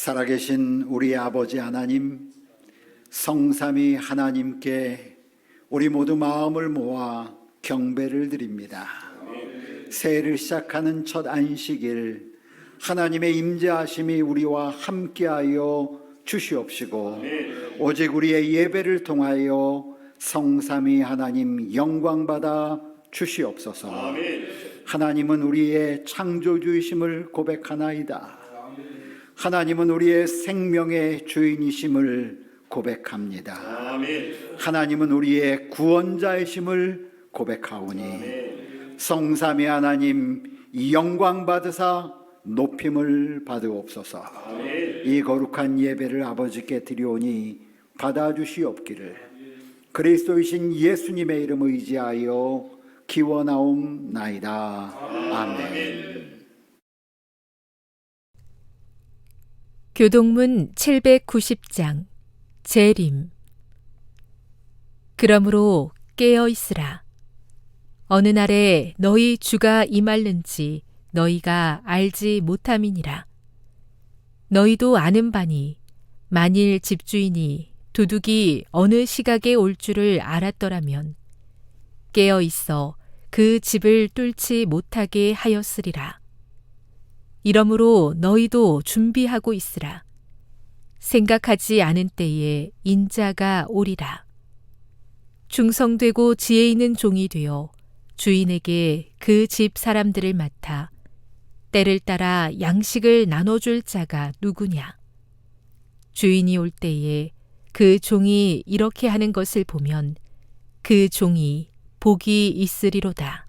살아계신 우리 아버지 하나님, 성삼위 하나님께 우리 모두 마음을 모아 경배를 드립니다. 새해를 시작하는 첫 안식일, 하나님의 임재하심이 우리와 함께하여 주시옵시고 오직 우리의 예배를 통하여 성삼위 하나님 영광받아 주시옵소서. 하나님은 우리의 창조주이심을 고백하나이다. 하나님은 우리의 생명의 주인이심을 고백합니다. 하나님은 우리의 구원자이심을 고백하오니 성삼위 하나님 영광 받으사 높임을 받으옵소서. 이 거룩한 예배를 아버지께 드리오니 받아주시옵기를 그리스도이신 예수님의 이름 의지하여 기원하옵나이다. 아멘. 교동문 790장 재림. 그러므로 깨어 있으라. 어느 날에 너희 주가 임할는지 너희가 알지 못함이니라. 너희도 아는 바니 만일 집주인이 도둑이 어느 시각에 올 줄을 알았더라면 깨어 있어 그 집을 뚫지 못하게 하였으리라. 이러므로 너희도 준비하고 있으라. 생각하지 않은 때에 인자가 오리라. 충성되고 지혜 있는 종이 되어 주인에게 그 집 사람들을 맡아 때를 따라 양식을 나눠줄 자가 누구냐? 주인이 올 때에 그 종이 이렇게 하는 것을 보면 그 종이 복이 있으리로다.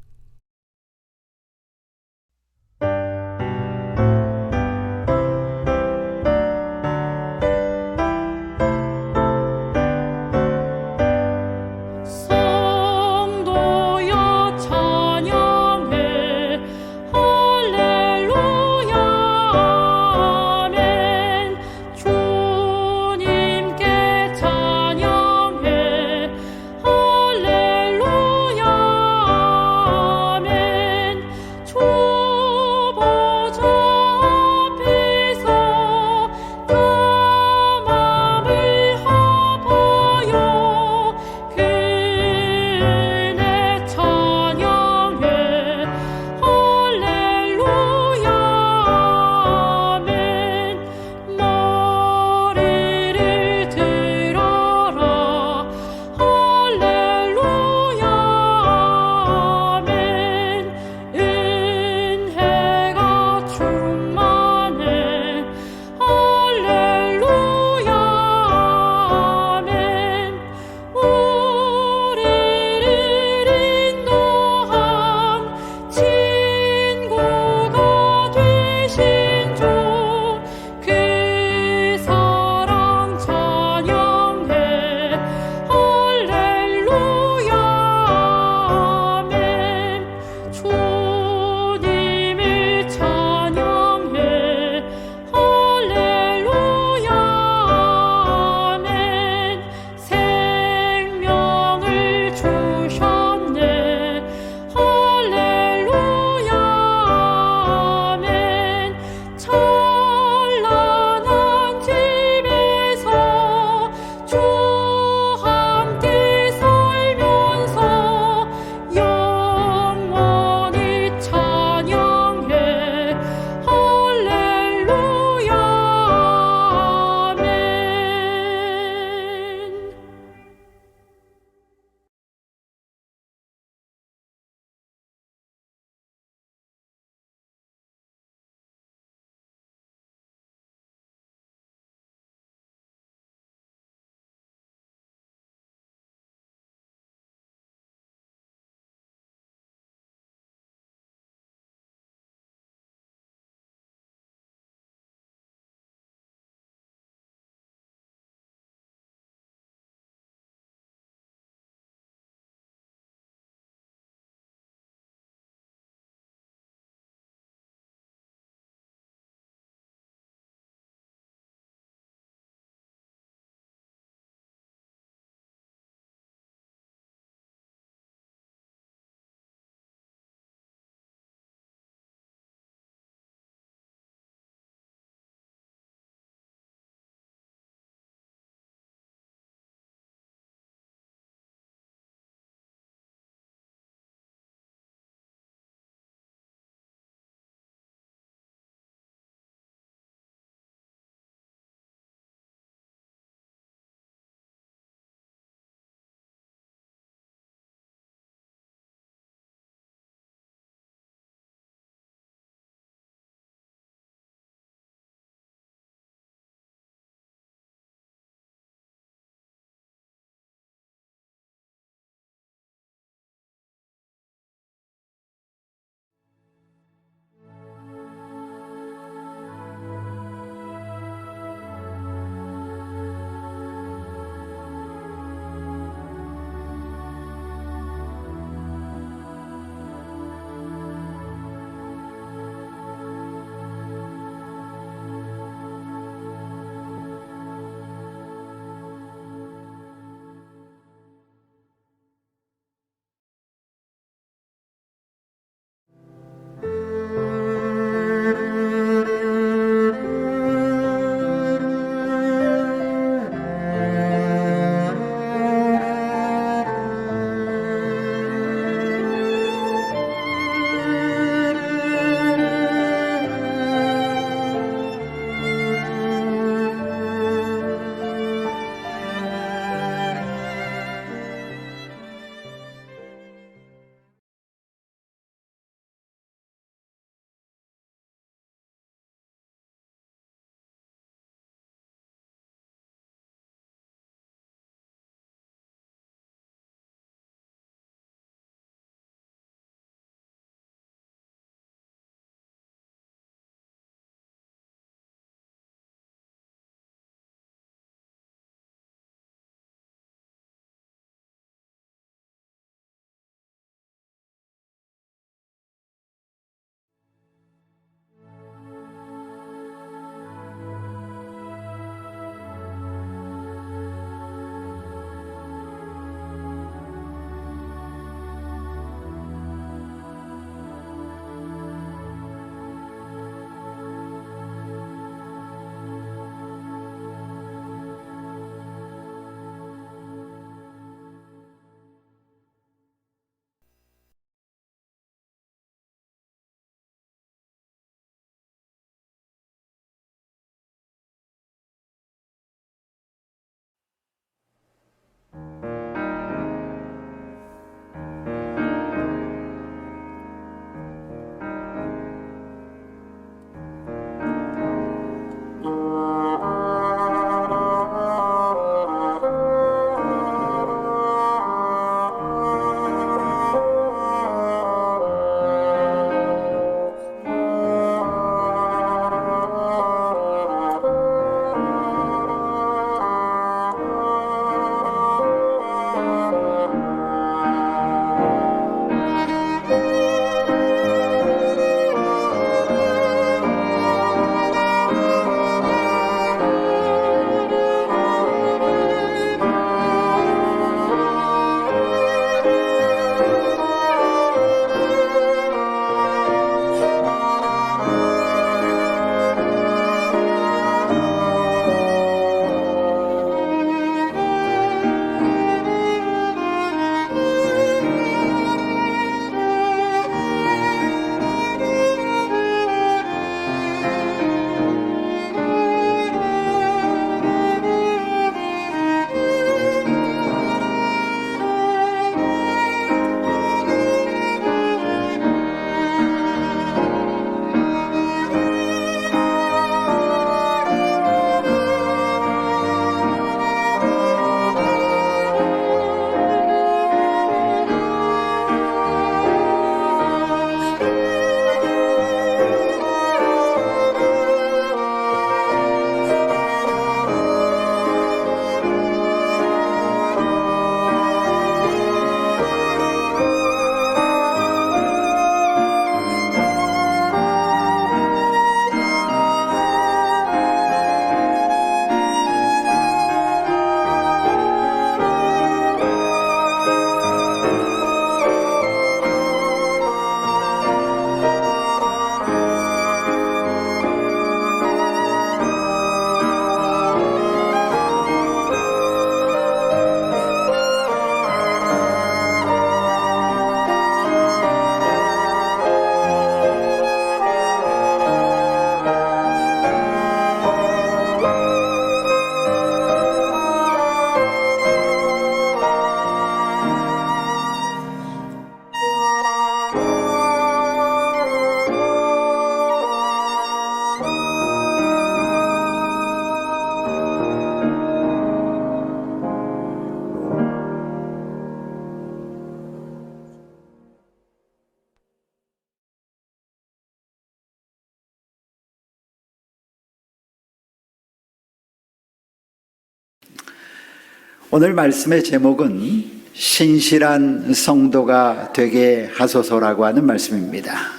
오늘 말씀의 제목은 신실한 성도가 되게 하소서라고 하는 말씀입니다.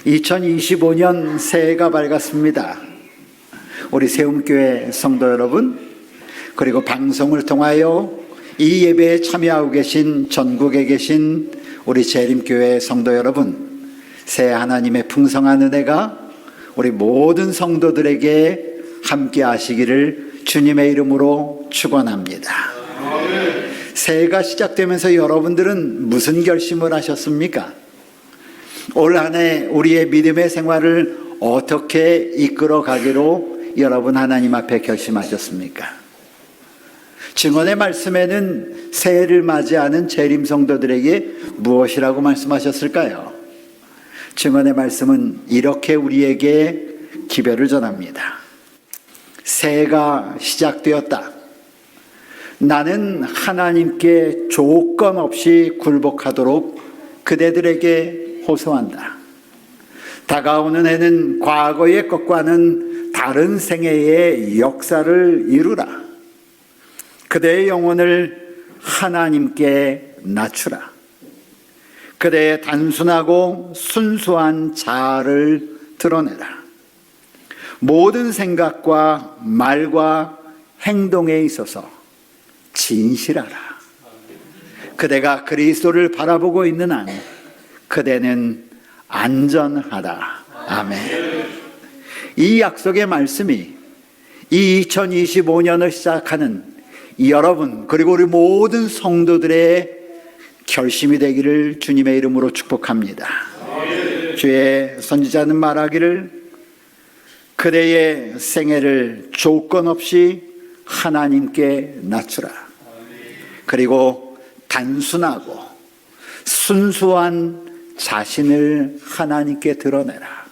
2025년 새해가 밝았습니다. 우리 세움교회 성도 여러분, 그리고 방송을 통하여 이 예배에 참여하고 계신 전국에 계신 우리 재림교회 성도 여러분, 새해 하나님의 풍성한 은혜가 우리 모든 성도들에게 함께 하시기를 주님의 이름으로 축원합니다. 새해가 시작되면서 여러분들은 무슨 결심을 하셨습니까? 올 한 해 우리의 믿음의 생활을 어떻게 이끌어 가기로 여러분 하나님 앞에 결심하셨습니까? 증언의 말씀에는 새해를 맞이하는 재림 성도들에게 무엇이라고 말씀하셨을까요? 증언의 말씀은 이렇게 우리에게 기별을 전합니다. 새해가 시작되었다. 나는 하나님께 조건 없이 굴복하도록 그대들에게 호소한다. 다가오는 해는 과거의 것과는 다른 생애의 역사를 이루라. 그대의 영혼을 하나님께 낮추라. 그대의 단순하고 순수한 자아를 드러내라. 모든 생각과 말과 행동에 있어서 진실하라. 그대가 그리스도를 바라보고 있는 한 그대는 안전하다. 아멘. 이 약속의 말씀이 이 2025년을 시작하는 여러분, 그리고 우리 모든 성도들의 결심이 되기를 주님의 이름으로 축복합니다. 주의 선지자는 말하기를 그대의 생애를 조건 없이 하나님께 낮추라. 그리고 단순하고 순수한 자신을 하나님께 드러내라.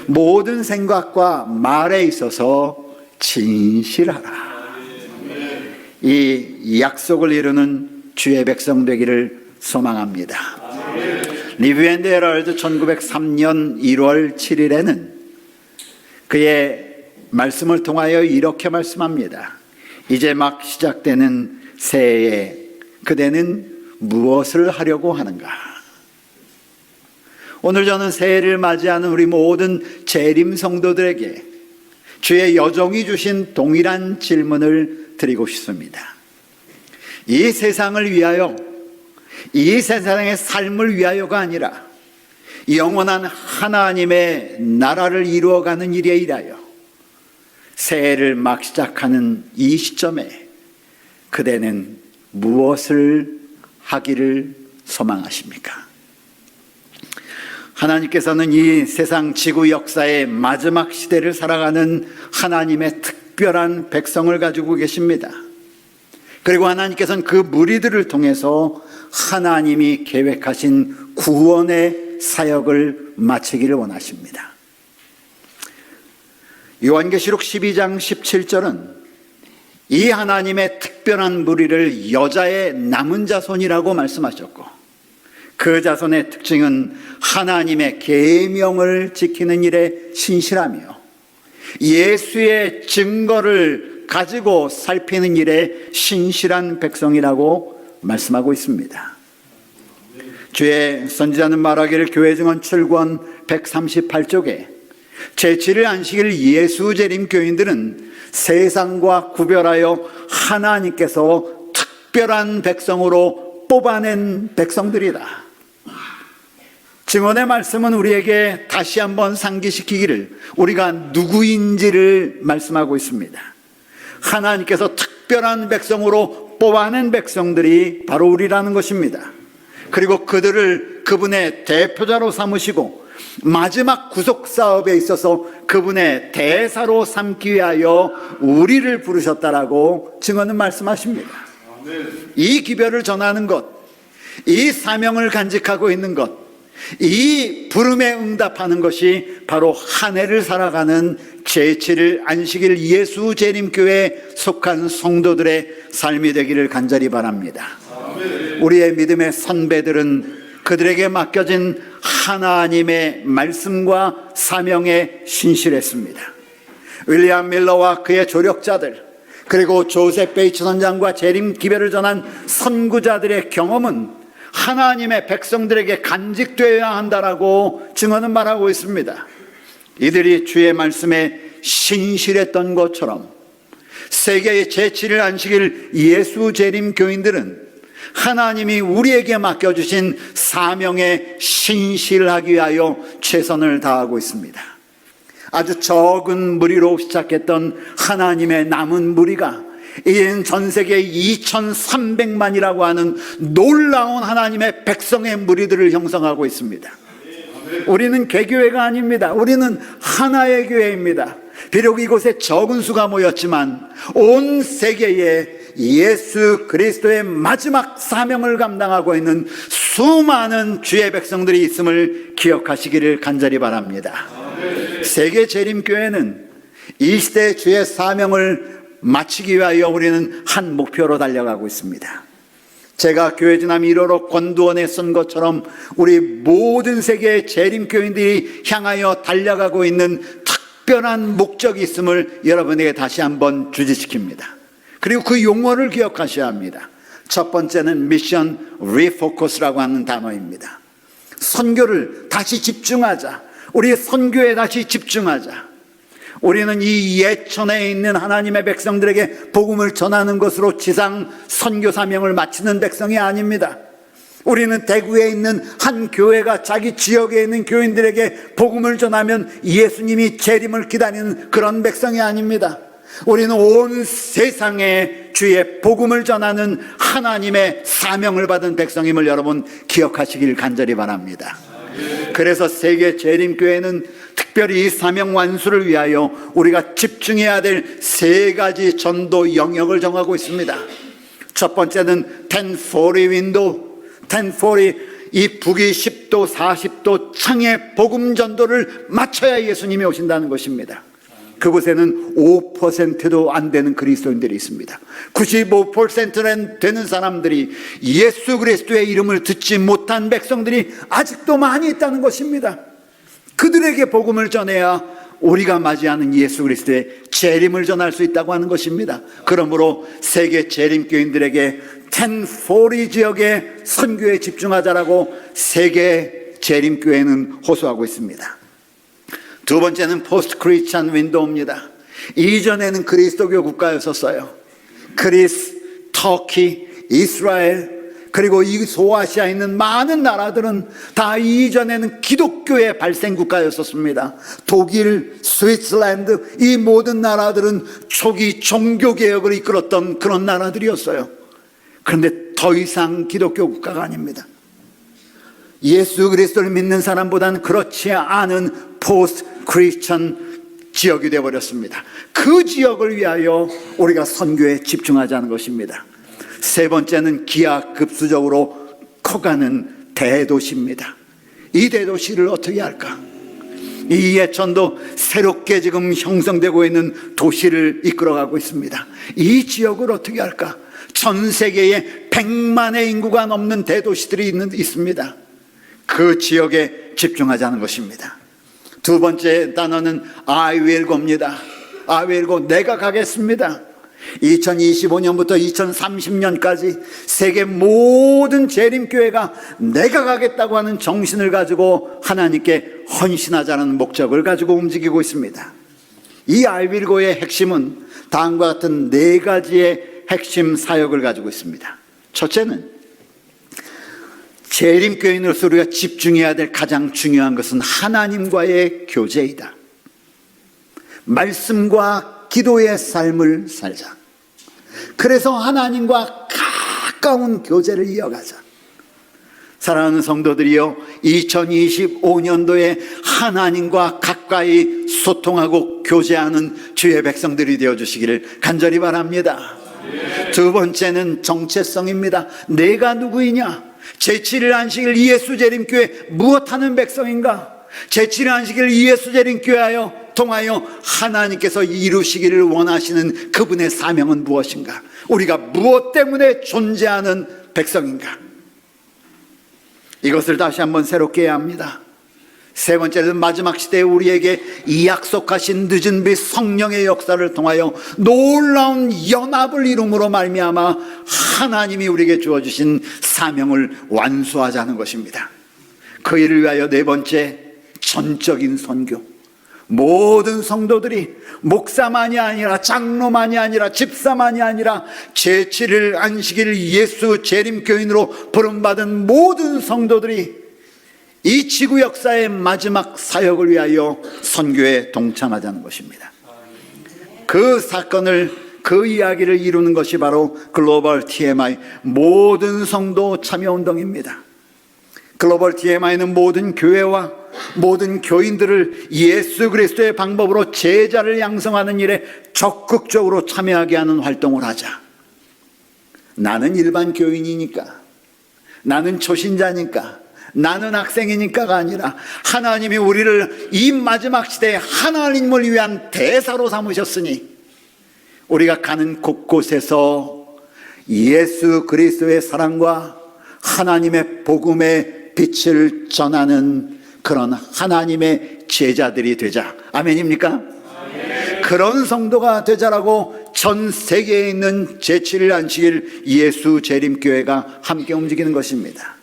모든 생각과 말에 있어서 진실하라. 이 약속을 이루는 주의 백성 되기를 소망합니다. 리뷰 앤드 헤럴드 1903년 1월 7일에는 그의 말씀을 통하여 이렇게 말씀합니다. 이제 막 시작되는 새해에 그대는 무엇을 하려고 하는가? 오늘 저는 새해를 맞이하는 우리 모든 재림 성도들에게 주의 여정이 주신 동일한 질문을 드리고 싶습니다. 이 세상을 위하여, 이 세상의 삶을 위하여가 아니라 영원한 하나님의 나라를 이루어가는 일에 일하여 새해를 막 시작하는 이 시점에 그대는 무엇을 하기를 소망하십니까? 하나님께서는 이 세상 지구 역사의 마지막 시대를 살아가는 하나님의 특별한 백성을 가지고 계십니다. 그리고 하나님께서는 그 무리들을 통해서 하나님이 계획하신 구원의 사역을 마치기를 원하십니다. 요한계시록 12장 17절은 이 하나님의 특별한 무리를 여자의 남은 자손이라고 말씀하셨고, 그 자손의 특징은 하나님의 계명을 지키는 일에 신실하며 예수의 증거를 가지고 살피는 일에 신실한 백성이라고 말씀하고 있습니다. 주의 선지자는 말하기를 교회 증언 7권 138쪽에 제7일 안식일 예수 재림 교인들은 세상과 구별하여 하나님께서 특별한 백성으로 뽑아낸 백성들이다. 증언의 말씀은 우리에게 다시 한번 상기시키기를 우리가 누구인지를 말씀하고 있습니다. 하나님께서 특별한 백성으로 뽑아낸 백성들이 바로 우리라는 것입니다. 그리고 그들을 그분의 대표자로 삼으시고 마지막 구속 사업에 있어서 그분의 대사로 삼기 위하여 우리를 부르셨다라고 증언은 말씀하십니다. 이 기별을 전하는 것, 이 사명을 간직하고 있는 것, 이 부름에 응답하는 것이 바로 한 해를 살아가는 제7일 안식일 예수 재림교회에 속한 성도들의 삶이 되기를 간절히 바랍니다. 우리의 믿음의 선배들은 그들에게 맡겨진 하나님의 말씀과 사명에 신실했습니다. 윌리엄 밀러와 그의 조력자들, 그리고 조셉 베이츠 선장과 재림 기별을 전한 선구자들의 경험은 하나님의 백성들에게 간직되어야 한다라고 증언은 말하고 있습니다. 이들이 주의 말씀에 신실했던 것처럼 세계의 제7일 안식일 예수 재림 교인들은 하나님이 우리에게 맡겨주신 사명에 신실하기 위하여 최선을 다하고 있습니다. 아주 적은 무리로 시작했던 하나님의 남은 무리가 이젠 전 세계 2300만이라고 하는 놀라운 하나님의 백성의 무리들을 형성하고 있습니다. 우리는 개교회가 아닙니다. 우리는 하나의 교회입니다. 비록 이곳에 적은 수가 모였지만 온 세계에 예수 그리스도의 마지막 사명을 감당하고 있는 수많은 주의 백성들이 있음을 기억하시기를 간절히 바랍니다. 세계 재림교회는 이 시대의 주의 사명을 마치기 위하여 우리는 한 목표로 달려가고 있습니다. 제가 교회 지남 1호로 권두원에 쓴 것처럼 우리 모든 세계의 재림교인들이 향하여 달려가고 있는 특별한 목적이 있음을 여러분에게 다시 한번 주지시킵니다. 그리고 그 용어를 기억하셔야 합니다. 첫 번째는 미션 리포커스라고 하는 단어입니다. 선교를 다시 집중하자. 우리 선교에 다시 집중하자. 우리는 이 예천에 있는 하나님의 백성들에게 복음을 전하는 것으로 지상 선교 사명을 마치는 백성이 아닙니다. 우리는 대구에 있는 한 교회가 자기 지역에 있는 교인들에게 복음을 전하면 예수님이 재림을 기다리는 그런 백성이 아닙니다. 우리는 온 세상에 주의 복음을 전하는 하나님의 사명을 받은 백성임을 여러분 기억하시길 간절히 바랍니다. 그래서 세계 재림교회는 특별히 이 사명 완수를 위하여 우리가 집중해야 될 세 가지 전도 영역을 정하고 있습니다. 첫 번째는 1040 윈도우, 1040, 이 북위 10도 40도 창의 복음 전도를 마쳐야 예수님이 오신다는 것입니다. 그곳에는 5%도 안 되는 그리스도인들이 있습니다. 95% 되는 사람들이 예수 그리스도의 이름을 듣지 못한 백성들이 아직도 많이 있다는 것입니다. 그들에게 복음을 전해야 우리가 맞이하는 예수 그리스도의 재림을 전할 수 있다고 하는 것입니다. 그러므로 세계 재림교인들에게 1040 지역의 선교에 집중하자라고 세계 재림교회는 호소하고 있습니다. 두 번째는 포스트 크리스찬 윈도우입니다. 이전에는 그리스도교 국가였었어요. 그리스, 터키, 이스라엘, 그리고 이 소아시아에 있는 많은 나라들은 다 이전에는 기독교의 발생 국가였었습니다. 독일, 스위스랜드, 이 모든 나라들은 초기 종교개혁을 이끌었던 그런 나라들이었어요. 그런데 더 이상 기독교 국가가 아닙니다. 예수 그리스도를 믿는 사람보다는 그렇지 않은 포스트 크리스천 지역이 되어버렸습니다. 그 지역을 위하여 우리가 선교에 집중하자는 것입니다. 세 번째는 기하급수적으로 커가는 대도시입니다. 이 대도시를 어떻게 할까? 이 예천도 새롭게 지금 형성되고 있는 도시를 이끌어가고 있습니다. 이 지역을 어떻게 할까? 전 세계에 100만의 인구가 넘는 대도시들이 있습니다. 그 지역에 집중하자는 것입니다. 두 번째 단어는 I will go입니다. I will go, 내가 가겠습니다. 2025년부터 2030년까지 세계 모든 재림교회가 내가 가겠다고 하는 정신을 가지고 하나님께 헌신하자는 목적을 가지고 움직이고 있습니다. 이 I will go의 핵심은 다음과 같은 네 가지의 핵심 사역을 가지고 있습니다. 첫째는 재림교인으로서 우리가 집중해야 될 가장 중요한 것은 하나님과의 교제이다. 말씀과 기도의 삶을 살자. 그래서 하나님과 가까운 교제를 이어가자. 사랑하는 성도들이여, 2025년도에 하나님과 가까이 소통하고 교제하는 주의 백성들이 되어주시기를 간절히 바랍니다. 두 번째는 정체성입니다. 내가 누구이냐? 제7일 안식일 예수 재림교회 무엇하는 백성인가? 제7일 안식일 예수 재림교회하여 통하여 하나님께서 이루시기를 원하시는 그분의 사명은 무엇인가? 우리가 무엇 때문에 존재하는 백성인가? 이것을 다시 한번 새롭게 해야 합니다. 세 번째는 마지막 시대에 우리에게 이 약속하신 늦은 빛 성령의 역사를 통하여 놀라운 연합을 이룸으로 말미암아 하나님이 우리에게 주어주신 사명을 완수하자는 것입니다. 그 일을 위하여 네 번째, 전적인 선교. 모든 성도들이 목사만이 아니라 장로만이 아니라 집사만이 아니라 제7일 안식일 예수 재림교인으로 부름받은 모든 성도들이 이 지구 역사의 마지막 사역을 위하여 선교에 동참하자는 것입니다. 그 사건을, 그 이야기를 이루는 것이 바로 글로벌 TMI 모든 성도 참여운동입니다. 글로벌 TMI는 모든 교회와 모든 교인들을 예수 그리스도의 방법으로 제자를 양성하는 일에 적극적으로 참여하게 하는 활동을 하자. 나는 일반 교인이니까, 나는 초신자니까, 나는 학생이니까가 아니라 하나님이 우리를 이 마지막 시대에 하나님을 위한 대사로 삼으셨으니 우리가 가는 곳곳에서 예수 그리스도의 사랑과 하나님의 복음의 빛을 전하는 그런 하나님의 제자들이 되자. 아멘입니까? 아멘. 그런 성도가 되자라고 전 세계에 있는 제7일 안식일 예수 재림교회가 함께 움직이는 것입니다.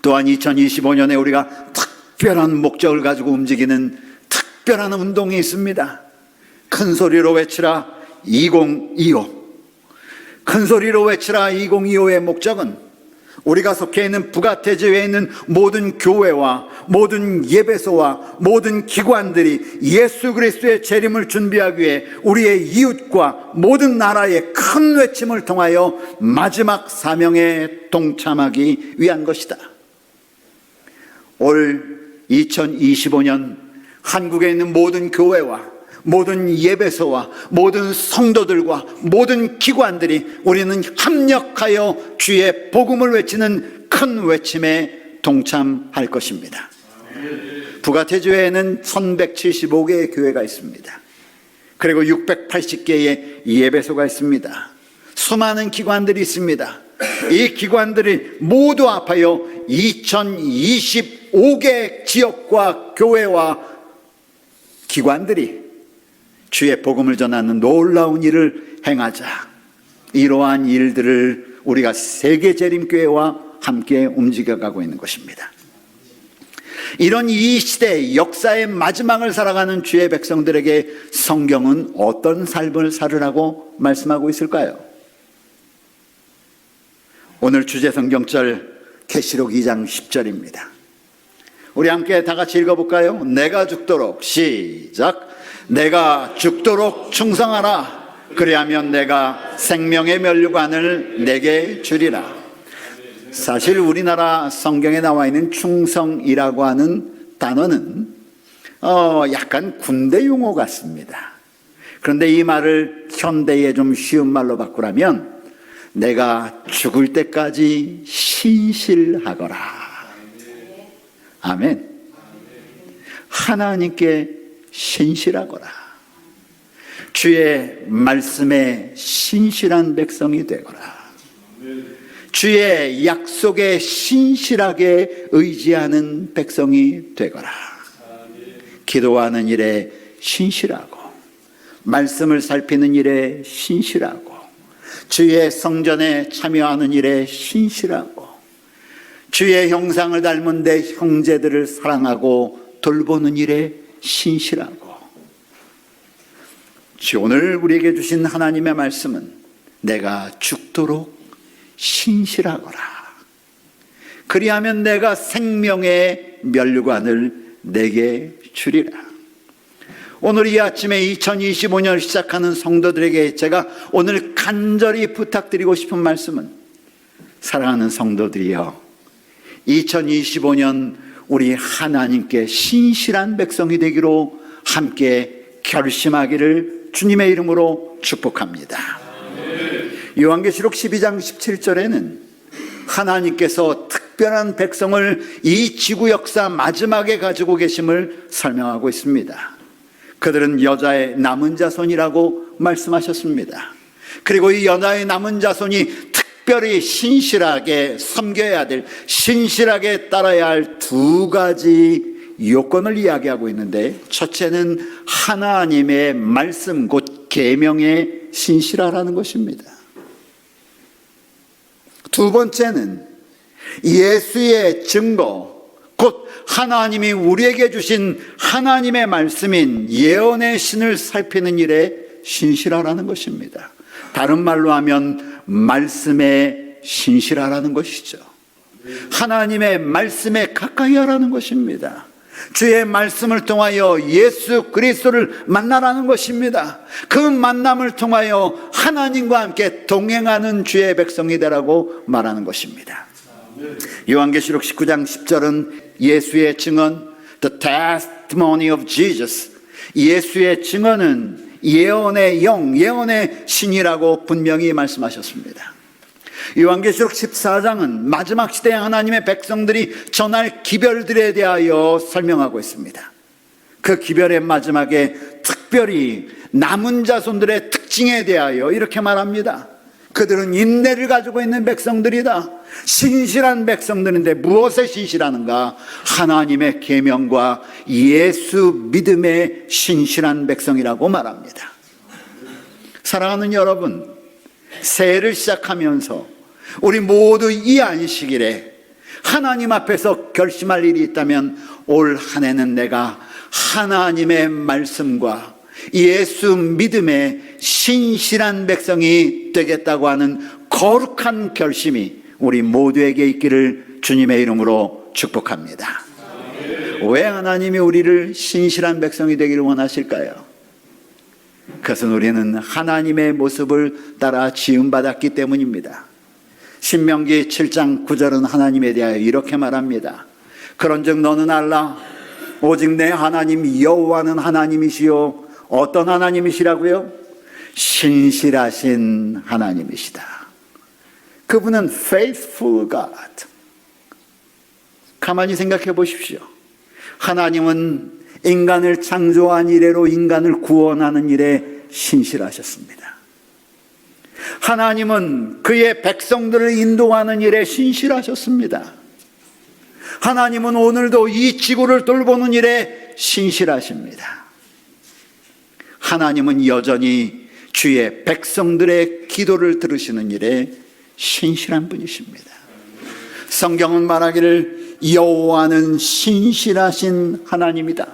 또한 2025년에 우리가 특별한 목적을 가지고 움직이는 특별한 운동이 있습니다. 큰 소리로 외치라 2025. 큰 소리로 외치라 2025의 목적은 우리가 속해 있는 북아태지에 있는 모든 교회와 모든 예배소와 모든 기관들이 예수 그리스도의 재림을 준비하기 위해 우리의 이웃과 모든 나라의 큰 외침을 통하여 마지막 사명에 동참하기 위한 것이다. 올 2025년 한국에 있는 모든 교회와 모든 예배소와 모든 성도들과 모든 기관들이 우리는 합력하여 주의 복음을 외치는 큰 외침에 동참할 것입니다. 북아태주에는 1175개의 교회가 있습니다. 그리고 680개의 예배소가 있습니다. 수많은 기관들이 있습니다. 이 기관들이 모두 합하여 2025개 지역과 교회와 기관들이 주의 복음을 전하는 놀라운 일을 행하자. 이러한 일들을 우리가 세계 재림교회와 함께 움직여가고 있는 것입니다. 이런 이 시대 역사의 마지막을 살아가는 주의 백성들에게 성경은 어떤 삶을 살으라고 말씀하고 있을까요? 오늘 주제 성경절 계시록 2장 10절입니다. 우리 함께 다 같이 읽어볼까요? 내가 죽도록, 시작. 내가 죽도록 충성하라. 그리하면 내가 생명의 면류관을 내게 주리라. 사실 우리나라 성경에 나와 있는 충성이라고 하는 단어는 약간 군대 용어 같습니다. 그런데 이 말을 현대에 좀 쉬운 말로 바꾸라면 내가 죽을 때까지 신실하거라. 아멘. 하나님께 신실하거라. 주의 말씀에 신실한 백성이 되거라. 주의 약속에 신실하게 의지하는 백성이 되거라. 기도하는 일에 신실하고 말씀을 살피는 일에 신실하고 주의 성전에 참여하는 일에 신실하고 주의 형상을 닮은 내 형제들을 사랑하고 돌보는 일에 신실하고. 오늘 우리에게 주신 하나님의 말씀은 내가 죽도록 신실하거라. 그리하면 내가 생명의 면류관을 내게 주리라. 오늘 이 아침에 2025년을 시작하는 성도들에게 제가 오늘 간절히 부탁드리고 싶은 말씀은, 사랑하는 성도들이여, 2025년 우리 하나님께 신실한 백성이 되기로 함께 결심하기를 주님의 이름으로 축복합니다. 요한계시록 12장 17절에는 하나님께서 특별한 백성을 이 지구 역사 마지막에 가지고 계심을 설명하고 있습니다. 그들은 여자의 남은 자손이라고 말씀하셨습니다. 그리고 이 여자의 남은 자손이 특별한 특별히 신실하게 섬겨야 될, 신실하게 따라야 할 두 가지 요건을 이야기하고 있는데, 첫째는 하나님의 말씀 곧 계명에 신실하라는 것입니다. 두 번째는 예수의 증거, 곧 하나님이 우리에게 주신 하나님의 말씀인 예언의 신을 살피는 일에 신실하라는 것입니다. 다른 말로 하면 말씀에 신실하라는 것이죠. 하나님의 말씀에 가까이 하라는 것입니다. 주의 말씀을 통하여 예수 그리스도를 만나라는 것입니다. 그 만남을 통하여 하나님과 함께 동행하는 주의 백성이 되라고 말하는 것입니다. 요한계시록 19장 10절은 예수의 증언, the testimony of Jesus, 예수의 증언은 예언의 영, 예언의 신이라고 분명히 말씀하셨습니다. 요한계시록 14장은 마지막 시대에 하나님의 백성들이 전할 기별들에 대하여 설명하고 있습니다. 그 기별의 마지막에 특별히 남은 자손들의 특징에 대하여 이렇게 말합니다. 그들은 인내를 가지고 있는 백성들이다. 신실한 백성들인데 무엇에 신실하는가? 하나님의 계명과 예수 믿음에 신실한 백성이라고 말합니다. 사랑하는 여러분, 새해를 시작하면서 우리 모두 이 안식일에 하나님 앞에서 결심할 일이 있다면 올 한 해는 내가 하나님의 말씀과 예수 믿음에 신실한 백성이 되겠다고 하는 거룩한 결심이 우리 모두에게 있기를 주님의 이름으로 축복합니다. 왜 하나님이 우리를 신실한 백성이 되기를 원하실까요? 그것은 우리는 하나님의 모습을 따라 지음받았기 때문입니다. 신명기 7장 9절은 하나님에 대하여 이렇게 말합니다. 그런즉 너는 알라, 오직 내 하나님 여호와는 하나님이시요. 어떤 하나님이시라고요? 신실하신 하나님이시다. 그분은 faithful God. 가만히 생각해 보십시오. 하나님은 인간을 창조한 이래로 인간을 구원하는 일에 신실하셨습니다. 하나님은 그의 백성들을 인도하는 일에 신실하셨습니다. 하나님은 오늘도 이 지구를 돌보는 일에 신실하십니다. 하나님은 여전히 주의 백성들의 기도를 들으시는 일에 신실한 분이십니다. 성경은 말하기를 여호와는 신실하신 하나님이다.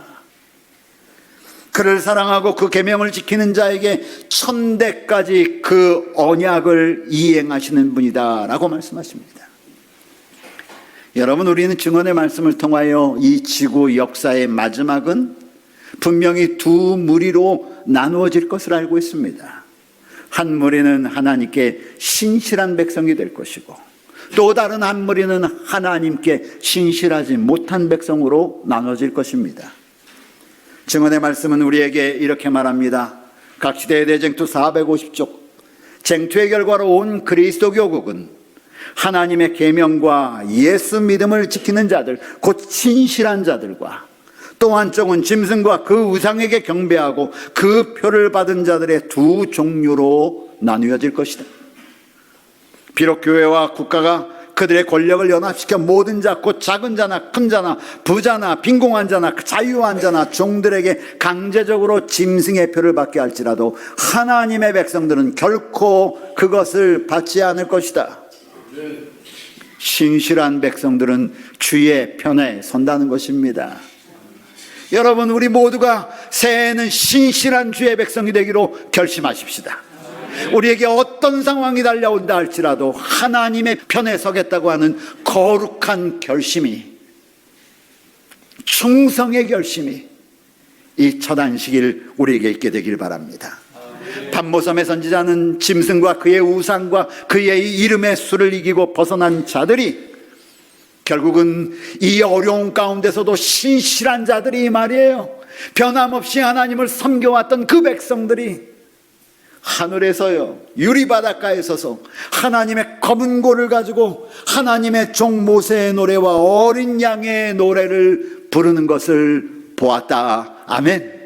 그를 사랑하고 그 계명을 지키는 자에게 천대까지 그 언약을 이행하시는 분이다 라고 말씀하십니다. 여러분, 우리는 증언의 말씀을 통하여 이 지구 역사의 마지막은 분명히 두 무리로 나누어질 것을 알고 있습니다. 한 무리는 하나님께 신실한 백성이 될 것이고, 또 다른 한 무리는 하나님께 신실하지 못한 백성으로 나눠질 것입니다. 증언의 말씀은 우리에게 이렇게 말합니다. 각 시대의 대쟁투 450쪽, 쟁투의 결과로 온 그리스도 교국은 하나님의 계명과 예수 믿음을 지키는 자들, 곧 신실한 자들과 또 한쪽은 짐승과 그 우상에게 경배하고 그 표를 받은 자들의 두 종류로 나누어질 것이다. 비록 교회와 국가가 그들의 권력을 연합시켜 모든 자, 곧 작은 자나 큰 자나 부자나 빈공한 자나 자유한 자나 종들에게 강제적으로 짐승의 표를 받게 할지라도 하나님의 백성들은 결코 그것을 받지 않을 것이다. 신실한 백성들은 주의 편에 선다는 것입니다. 여러분, 우리 모두가 새해에는 신실한 주의 백성이 되기로 결심하십시다. 우리에게 어떤 상황이 달려온다 할지라도 하나님의 편에 서겠다고 하는 거룩한 결심이, 충성의 결심이 이 첫 안식일 우리에게 있게 되길 바랍니다. 반모섬의 선지자는 짐승과 그의 우상과 그의 이름의 수를 이기고 벗어난 자들이 결국은 이 어려운 가운데서도 신실한 자들이 말이에요. 변함없이 하나님을 섬겨왔던 그 백성들이 하늘에서요, 유리바닷가에 서서 하나님의 검은 고를 가지고 하나님의 종 모세의 노래와 어린 양의 노래를 부르는 것을 보았다. 아멘.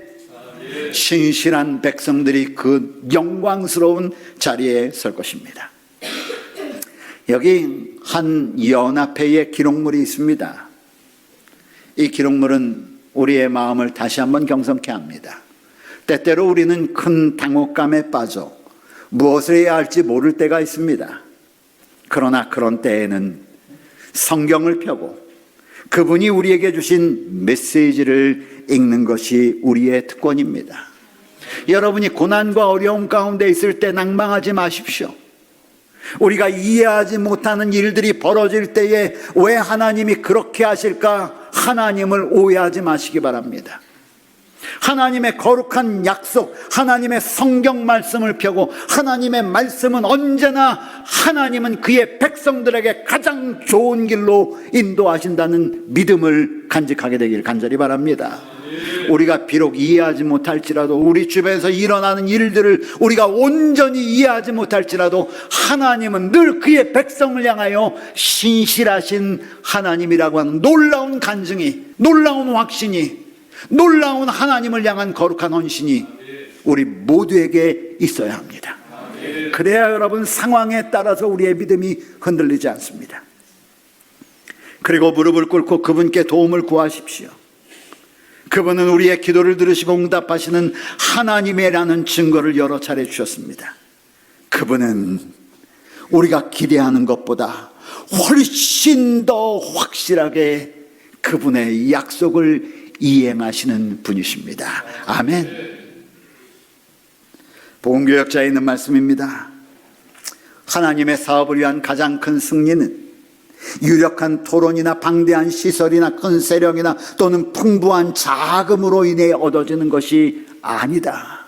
신실한 백성들이 그 영광스러운 자리에 설 것입니다. 여기 한 연합회의 기록물이 있습니다. 이 기록물은 우리의 마음을 다시 한번 경성케 합니다. 때때로 우리는 큰 당혹감에 빠져 무엇을 해야 할지 모를 때가 있습니다. 그러나 그런 때에는 성경을 펴고 그분이 우리에게 주신 메시지를 읽는 것이 우리의 특권입니다. 여러분이 고난과 어려움 가운데 있을 때 낭망하지 마십시오. 우리가 이해하지 못하는 일들이 벌어질 때에 왜 하나님이 그렇게 하실까? 하나님을 오해하지 마시기 바랍니다. 하나님의 거룩한 약속, 하나님의 성경 말씀을 펴고 하나님의 말씀은 언제나 하나님은 그의 백성들에게 가장 좋은 길로 인도하신다는 믿음을 간직하게 되길 간절히 바랍니다. 우리가 비록 이해하지 못할지라도, 우리 주변에서 일어나는 일들을 우리가 온전히 이해하지 못할지라도 하나님은 늘 그의 백성을 향하여 신실하신 하나님이라고 하는 놀라운 간증이, 놀라운 확신이, 놀라운 하나님을 향한 거룩한 헌신이 우리 모두에게 있어야 합니다. 그래야 여러분 상황에 따라서 우리의 믿음이 흔들리지 않습니다. 그리고 무릎을 꿇고 그분께 도움을 구하십시오. 그분은 우리의 기도를 들으시고 응답하시는 하나님이라는 증거를 여러 차례 주셨습니다. 그분은 우리가 기대하는 것보다 훨씬 더 확실하게 그분의 약속을 이행하시는 분이십니다. 아멘. 복음교역자에 있는 말씀입니다. 하나님의 사업을 위한 가장 큰 승리는 유력한 토론이나 방대한 시설이나 큰 세력이나 또는 풍부한 자금으로 인해 얻어지는 것이 아니다.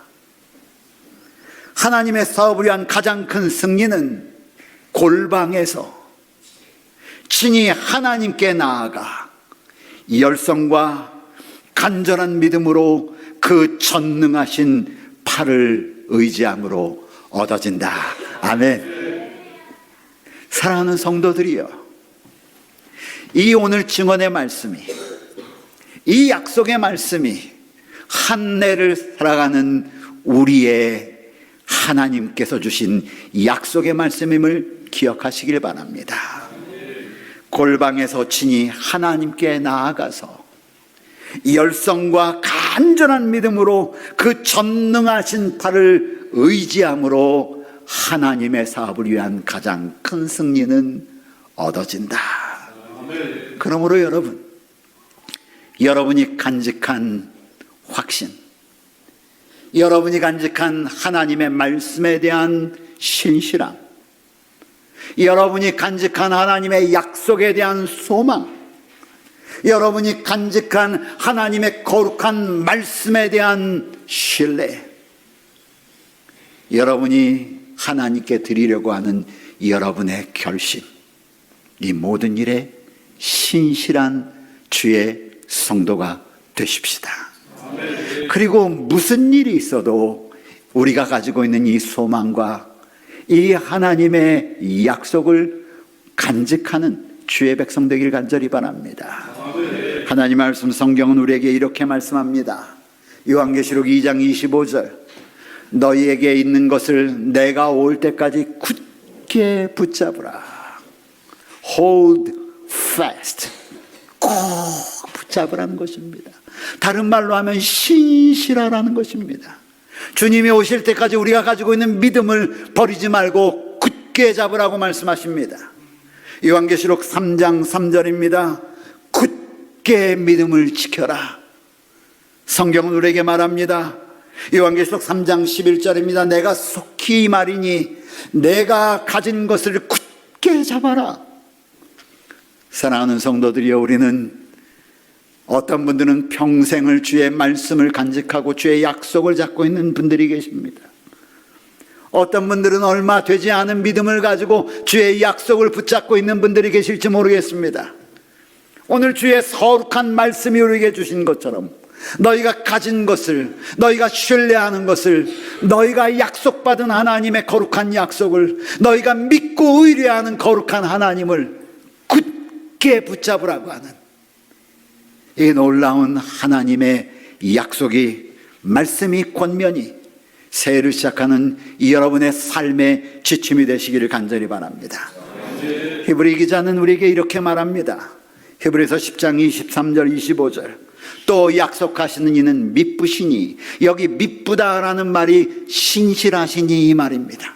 하나님의 사업을 위한 가장 큰 승리는 골방에서 친히 하나님께 나아가 열성과 간절한 믿음으로 그 전능하신 팔을 의지함으로 얻어진다. 아멘. 사랑하는 성도들이여, 이 오늘 증언의 말씀이, 이 약속의 말씀이 한 해를 살아가는 우리의 하나님께서 주신 약속의 말씀임을 기억하시길 바랍니다. 골방에서 친히 하나님께 나아가서 열성과 간절한 믿음으로 그 전능하신 팔을 의지함으로 하나님의 사업을 위한 가장 큰 승리는 얻어진다. 그러므로 여러분이 간직한 확신, 여러분이 간직한 하나님의 말씀에 대한 신실함, 여러분이 간직한 하나님의 약속에 대한 소망, 여러분이 간직한 하나님의 거룩한 말씀에 대한 신뢰, 여러분이 하나님께 드리려고 하는 여러분의 결심, 이 모든 일에 신실한 주의 성도가 되십시다. 그리고 무슨 일이 있어도 우리가 가지고 있는 이 소망과 이 하나님의 약속을 간직하는 주의 백성 되길 간절히 바랍니다. 하나님 말씀 성경은 우리에게 이렇게 말씀합니다. 요한계시록 2장 25절, 너희에게 있는 것을 내가 올 때까지 굳게 붙잡으라. Hold fast. 꼭 붙잡으라는 것입니다. 다른 말로 하면 신실하라는 것입니다. 주님이 오실 때까지 우리가 가지고 있는 믿음을 버리지 말고 굳게 잡으라고 말씀하십니다. 요한계시록 3장 3절입니다. 굳게 믿음을 지켜라. 성경은 우리에게 말합니다. 요한계시록 3장 11절입니다. 내가 속히 말이니 내가 가진 것을 굳게 잡아라. 사랑하는 성도들이여, 우리는 어떤 분들은 평생을 주의 말씀을 간직하고 주의 약속을 잡고 있는 분들이 계십니다. 어떤 분들은 얼마 되지 않은 믿음을 가지고 주의 약속을 붙잡고 있는 분들이 계실지 모르겠습니다. 오늘 주의 거룩한 말씀이 우리에게 주신 것처럼 너희가 가진 것을, 너희가 신뢰하는 것을, 너희가 약속받은 하나님의 거룩한 약속을, 너희가 믿고 의뢰하는 거룩한 하나님을 굳게 붙잡으라고 하는 이 놀라운 하나님의 약속이, 말씀이 권면이 새해를 시작하는 이 여러분의 삶의 지침이 되시기를 간절히 바랍니다. 히브리 기자는 우리에게 이렇게 말합니다. 히브리서 10장 23절 25절. 또 약속하시는 이는 미쁘시니, 여기 미쁘다라는 말이 신실하시니 이 말입니다.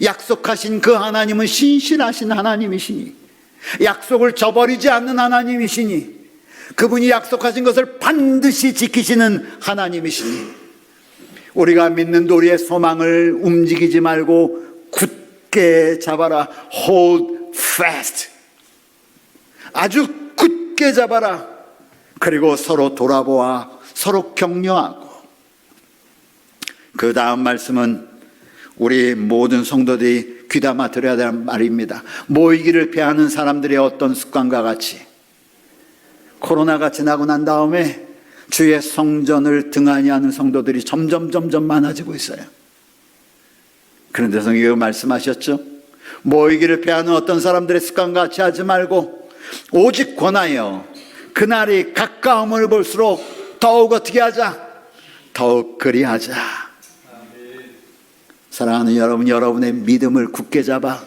약속하신 그 하나님은 신실하신 하나님이시니, 약속을 저버리지 않는 하나님이시니, 그분이 약속하신 것을 반드시 지키시는 하나님이시니, 우리가 믿는 우리의 소망을 움직이지 말고 굳게 잡아라. Hold fast. 아주 굳게 잡아라. 그리고 서로 돌아보아 서로 격려하고. 그 다음 말씀은 우리 모든 성도들이 귀담아 들어야 될 말입니다. 모이기를 피하는 사람들의 어떤 습관과 같이 코로나가 지나고 난 다음에 주의 성전을 등한히 하는 성도들이 점점 많아지고 있어요. 그런데 성경이 말씀하셨죠. 모이기를 피하는 어떤 사람들의 습관과 같이 하지 말고 오직 권하여 그날이 가까움을 볼수록 더욱 어떻게 하자? 더욱 그리하자. 사랑하는 여러분, 여러분의 믿음을 굳게 잡아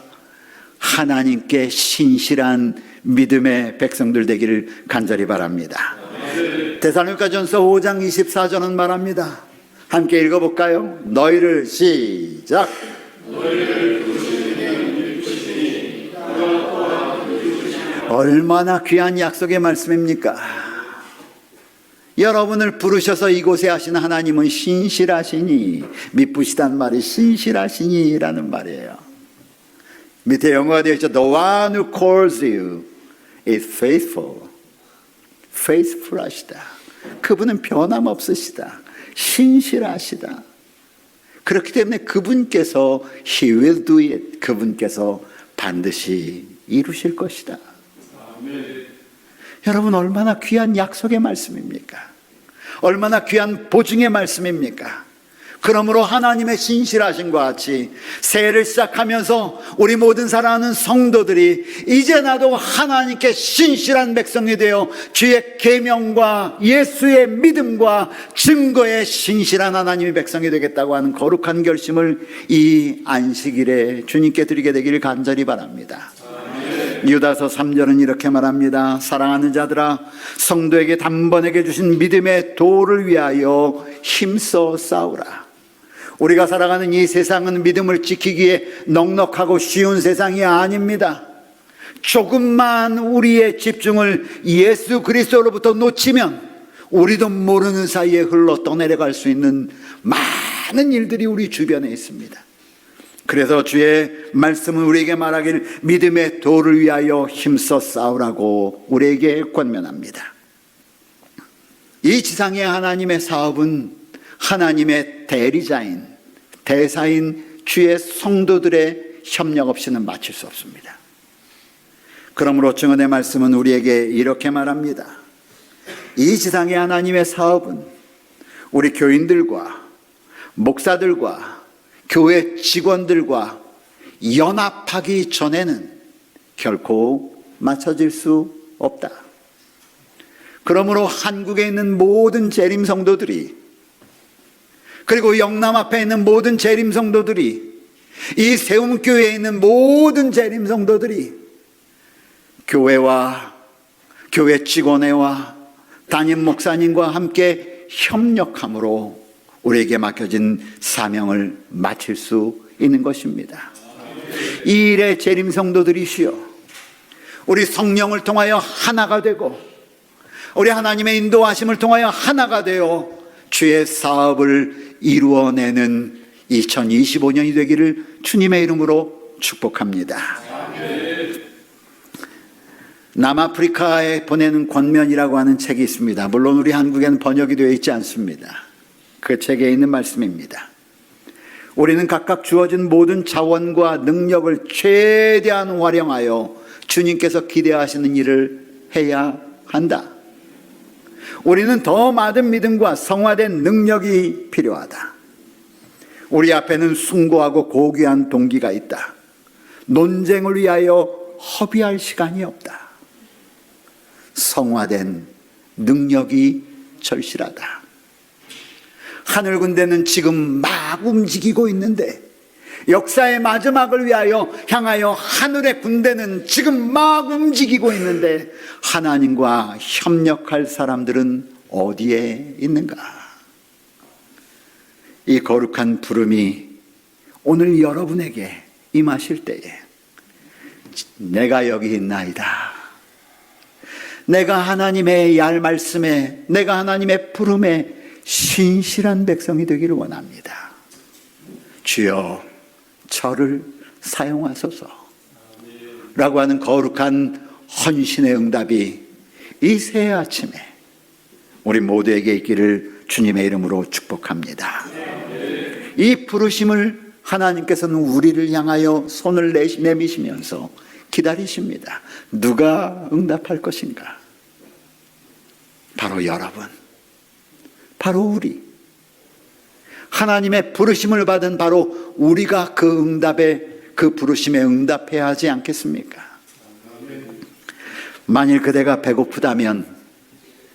하나님께 신실한 믿음의 백성들 되기를 간절히 바랍니다. 데살로니가전서 5장 24절은 말합니다. 함께 읽어볼까요? 너희를 시작. 얼마나 귀한 약속의 말씀입니까? 여러분을 부르셔서 이곳에 하신 하나님은 신실하시니, 미쁘시단 말이 신실하시니 라는 말이에요. 밑에 영어가 되어 있죠. The one who calls you is faithful. faithful 하시다. 그분은 변함없으시다. 신실하시다. 그렇기 때문에 그분께서 He will do it. 그분께서 반드시 이루실 것이다. 아멘. 여러분, 얼마나 귀한 약속의 말씀입니까? 얼마나 귀한 보증의 말씀입니까? 그러므로 하나님의 신실하심과 같이 새해를 시작하면서 우리 모든 사랑하는 성도들이 이제 나도 하나님께 신실한 백성이 되어 주의 계명과 예수의 믿음과 증거에 신실한 하나님의 백성이 되겠다고 하는 거룩한 결심을 이 안식일에 주님께 드리게 되기를 간절히 바랍니다. 유다서 3절은 이렇게 말합니다. 사랑하는 자들아, 성도에게 단번에게 주신 믿음의 도를 위하여 힘써 싸우라. 우리가 살아가는 이 세상은 믿음을 지키기에 넉넉하고 쉬운 세상이 아닙니다. 조금만 우리의 집중을 예수 그리스도로부터 놓치면 우리도 모르는 사이에 흘러 떠내려갈 수 있는 많은 일들이 우리 주변에 있습니다. 그래서 주의 말씀은 우리에게 말하길 믿음의 도를 위하여 힘써 싸우라고 우리에게 권면합니다. 이 지상의 하나님의 사업은 하나님의 대리자인, 대사인 주의 성도들의 협력 없이는 마칠 수 없습니다. 그러므로 증언의 말씀은 우리에게 이렇게 말합니다. 이 지상의 하나님의 사업은 우리 교인들과 목사들과 교회 직원들과 연합하기 전에는 결코 맞춰질 수 없다. 그러므로 한국에 있는 모든 재림 성도들이, 그리고 영남 앞에 있는 모든 재림 성도들이, 이 세움교회에 있는 모든 재림 성도들이 교회와 교회 직원회와 담임 목사님과 함께 협력함으로 우리에게 맡겨진 사명을 마칠 수 있는 것입니다. 이 일의 재림 성도들이시여, 우리 성령을 통하여 하나가 되고 우리 하나님의 인도하심을 통하여 하나가 되어 주의 사업을 이루어내는 2025년이 되기를 주님의 이름으로 축복합니다. 남아프리카에 보내는 권면이라고 하는 책이 있습니다. 물론 우리 한국에는 번역이 되어 있지 않습니다. 그 책에 있는 말씀입니다. 우리는 각각 주어진 모든 자원과 능력을 최대한 활용하여 주님께서 기대하시는 일을 해야 한다. 우리는 더 많은 믿음과 성화된 능력이 필요하다. 우리 앞에는 숭고하고 고귀한 동기가 있다. 논쟁을 위하여 허비할 시간이 없다. 성화된 능력이 절실하다. 하늘 군대는 지금 막 움직이고 있는데 역사의 마지막을 위하여 향하여 하늘의 군대는 지금 막 움직이고 있는데 하나님과 협력할 사람들은 어디에 있는가? 이 거룩한 부름이 오늘 여러분에게 임하실 때에 내가 여기 있나이다. 내가 하나님의 얄 말씀에, 내가 하나님의 부름에 신실한 백성이 되기를 원합니다. 주여 저를 사용하소서 라고 하는 거룩한 헌신의 응답이 이 새 아침에 우리 모두에게 있기를 주님의 이름으로 축복합니다. 이 부르심을 하나님께서는 우리를 향하여 손을 내미시면서 기다리십니다. 누가 응답할 것인가? 바로 여러분, 바로 우리. 하나님의 부르심을 받은 바로 우리가 그 응답에, 그 부르심에 응답해야 하지 않겠습니까? 만일 그대가 배고프다면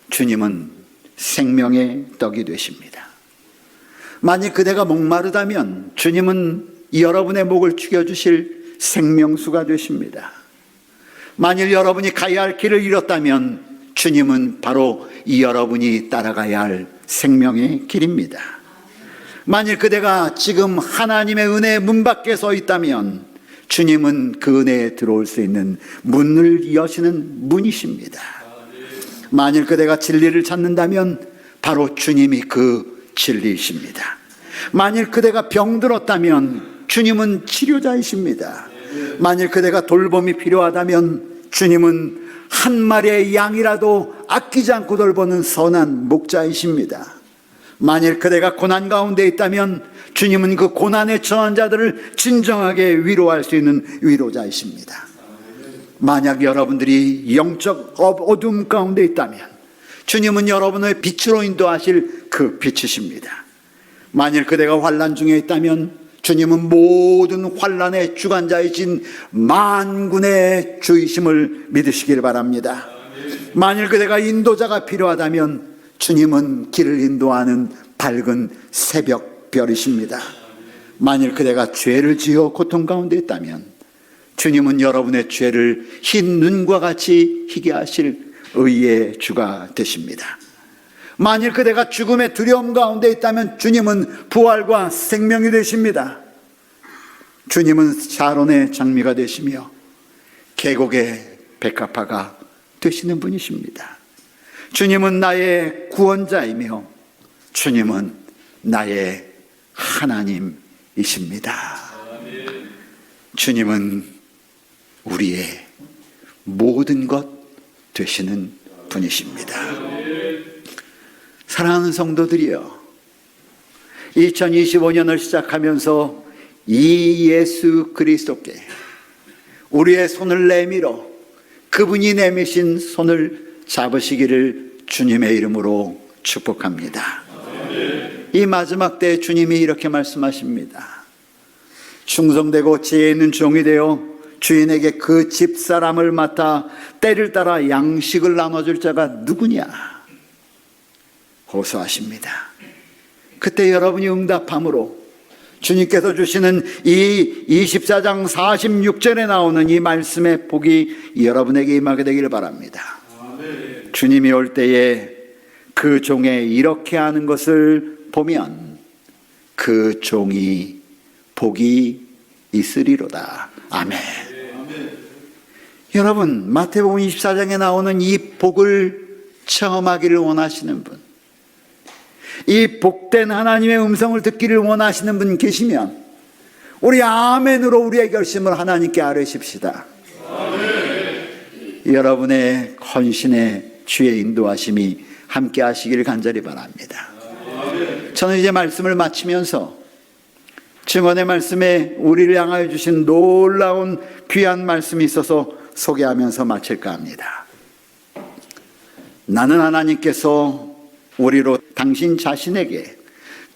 주님은 생명의 떡이 되십니다. 만일 그대가 목마르다면 주님은 여러분의 목을 축여주실 생명수가 되십니다. 만일 여러분이 가야 할 길을 잃었다면 주님은 바로 여러분이 따라가야 할 생명의 길입니다. 만일 그대가 지금 하나님의 은혜의 문 밖에 서 있다면 주님은 그 은혜에 들어올 수 있는 문을 여시는 문이십니다. 만일 그대가 진리를 찾는다면 바로 주님이 그 진리이십니다. 만일 그대가 병들었다면 주님은 치료자이십니다. 만일 그대가 돌봄이 필요하다면 주님은 한 마리의 양이라도 아끼지 않고 돌보는 선한 목자이십니다. 만일 그대가 고난 가운데 있다면 주님은 그 고난에 처한 자들을 진정하게 위로할 수 있는 위로자이십니다. 만약 여러분들이 영적 어둠 가운데 있다면 주님은 여러분의 빛으로 인도하실 그 빛이십니다. 만일 그대가 환난 중에 있다면 주님은 모든 환난의 주관자이신 만군의 주이심을 믿으시길 바랍니다. 만일 그대가 인도자가 필요하다면 주님은 길을 인도하는 밝은 새벽별이십니다. 만일 그대가 죄를 지어 고통 가운데 있다면 주님은 여러분의 죄를 흰 눈과 같이 희게 하실 의의 주가 되십니다. 만일 그대가 죽음의 두려움 가운데 있다면 주님은 부활과 생명이 되십니다. 주님은 샤론의 장미가 되시며 계곡의 백합화가 되시는 분이십니다. 주님은 나의 구원자이며 주님은 나의 하나님이십니다. 주님은 우리의 모든 것 되시는 분이십니다. 사랑하는 성도들이여, 2025년을 시작하면서 이 예수 그리스도께 우리의 손을 내밀어 그분이 내미신 손을 잡으시기를 주님의 이름으로 축복합니다. 이 마지막 때 주님이 이렇게 말씀하십니다. 충성되고 지혜 있는 종이 되어 주인에게 그 집사람을 맡아 때를 따라 양식을 나눠줄 자가 누구냐? 호소하십니다. 그때 여러분이 응답함으로 주님께서 주시는 이 24장 46절에 나오는 이 말씀의 복이 여러분에게 임하게 되기를 바랍니다. 주님이 올 때에 그 종의 이렇게 하는 것을 보면 그 종이 복이 있으리로다. 아멘. 여러분, 마태복음 24장에 나오는 이 복을 체험하기를 원하시는 분, 이 복된 하나님의 음성을 듣기를 원하시는 분 계시면 우리 아멘으로 우리의 결심을 하나님께 아뢰십시다. 여러분의 헌신에 주의 인도하심이 함께 하시기를 간절히 바랍니다. 저는 이제 말씀을 마치면서 증언의 말씀에 우리를 향하여 주신 놀라운 귀한 말씀이 있어서 소개하면서 마칠까 합니다. 나는 하나님께서 우리로 당신 자신에게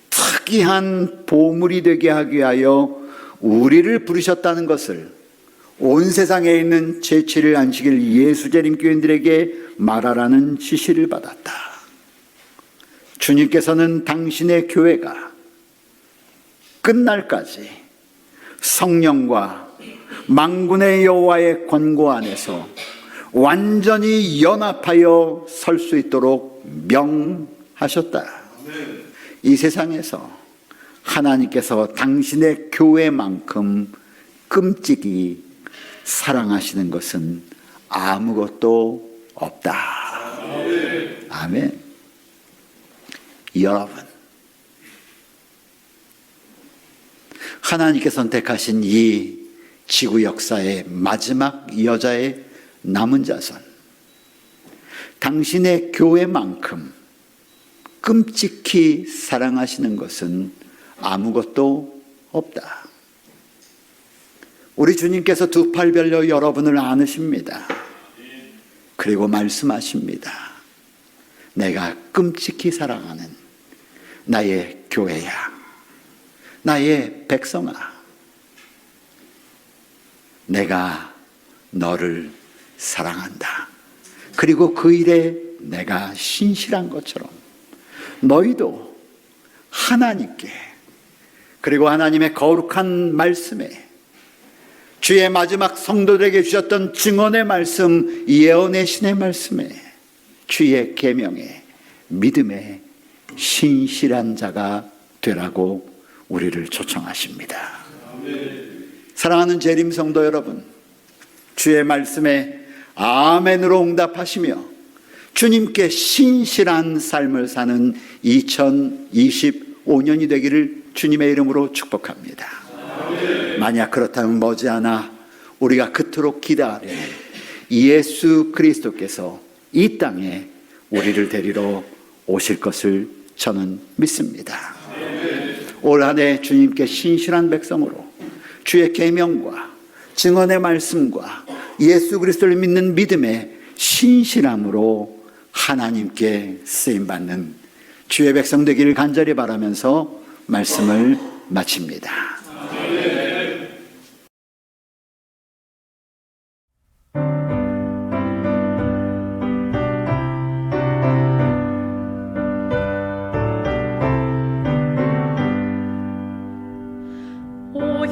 특이한 보물이 되게 하기 위하여 우리를 부르셨다는 것을 온 세상에 있는 제7일 안식일 예수재림 교인들에게 말하라는 지시를 받았다. 주님께서는 당신의 교회가 끝날까지 성령과 만군의 여호와의 권고 안에서 완전히 연합하여 설 수 있도록 명하셨다. 이 세상에서 하나님께서 당신의 교회만큼 끔찍이 사랑하시는 것은 아무것도 없다. 아멘. 여러분, 하나님께 선택하신 이 지구 역사의 마지막 여자의 남은 자손, 당신의 교회만큼 끔찍히 사랑하시는 것은 아무것도 없다. 우리 주님께서 두 팔 벌려 여러분을 안으십니다. 그리고 말씀하십니다. 내가 끔찍히 사랑하는 나의 교회야, 나의 백성아, 내가 너를 사랑한다. 그리고 그 일에 내가 신실한 것처럼 너희도 하나님께, 그리고 하나님의 거룩한 말씀에, 주의 마지막 성도들에게 주셨던 증언의 말씀, 예언의 신의 말씀에, 주의 계명에, 믿음에 신실한 자가 되라고 우리를 초청하십니다. 사랑하는 재림 성도 여러분, 주의 말씀에 아멘으로 응답하시며 주님께 신실한 삶을 사는 2025년이 되기를 주님의 이름으로 축복합니다. 만약 그렇다면 머지않아 우리가 그토록 기다리는 예수 그리스도께서 이 땅에 우리를 데리러 오실 것을 저는 믿습니다. 올 한 해 주님께 신실한 백성으로 주의 계명과 증언의 말씀과 예수 그리스도를 믿는 믿음의 신실함으로 하나님께 쓰임받는 주의 백성 되기를 간절히 바라면서 말씀을 마칩니다. 오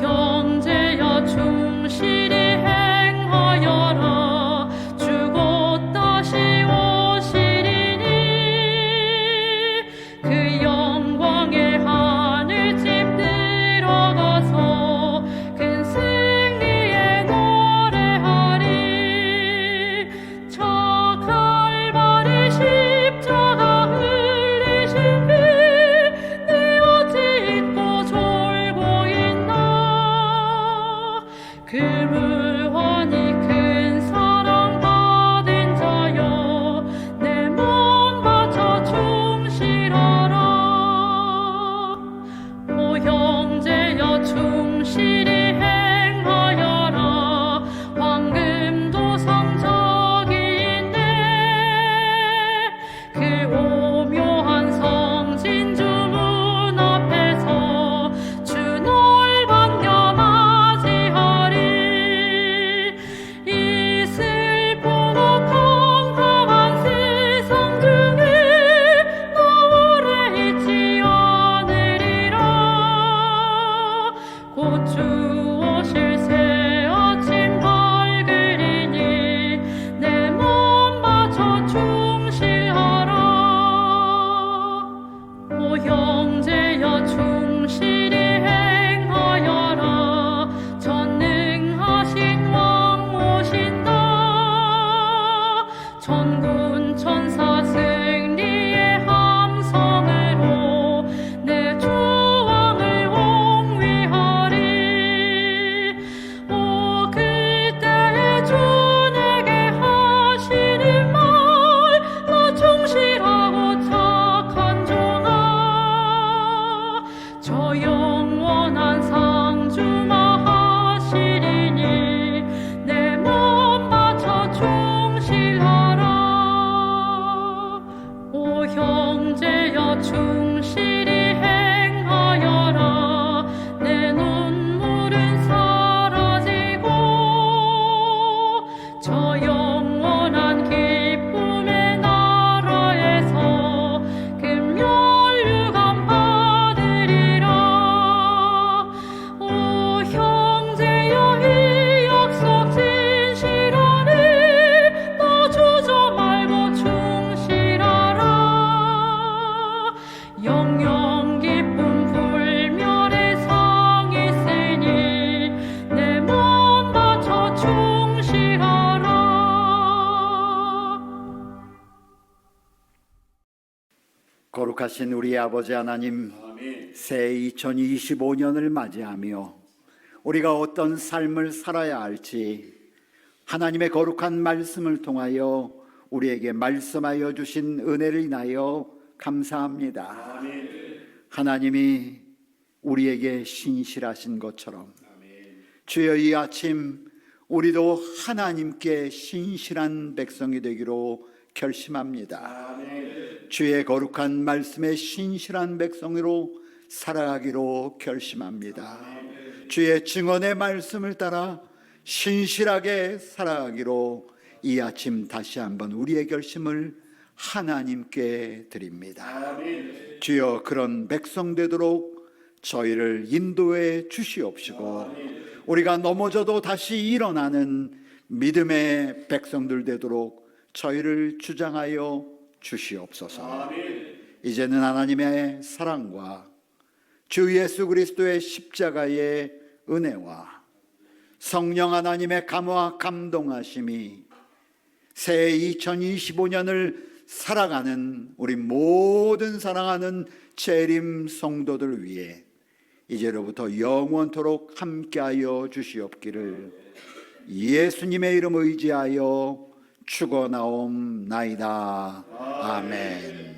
거룩하신 우리 아버지 하나님, 새 2025년을 맞이하며 우리가 어떤 삶을 살아야 할지 하나님의 거룩한 말씀을 통하여 우리에게 말씀하여 주신 은혜를 인하여 감사합니다. 하나님이 우리에게 신실하신 것처럼 주여 이 아침 우리도 하나님께 신실한 백성이 되기로 결심합니다. 주의 거룩한 말씀에 신실한 백성으로 살아가기로 결심합니다. 주의 증언의 말씀을 따라 신실하게 살아가기로 이 아침 다시 한번 우리의 결심을 하나님께 드립니다. 주여 그런 백성 되도록 저희를 인도해 주시옵시고 우리가 넘어져도 다시 일어나는 믿음의 백성들 되도록 저희를 주장하여 주시옵소서. 이제는 하나님의 사랑과 주 예수 그리스도의 십자가의 은혜와 성령 하나님의 감화 감동하심이 새 2025년을 살아가는 우리 모든 사랑하는 재림 성도들 위해 이제로부터 영원토록 함께하여 주시옵기를 예수님의 이름 의지하여 축원하옵나이다. 아멘.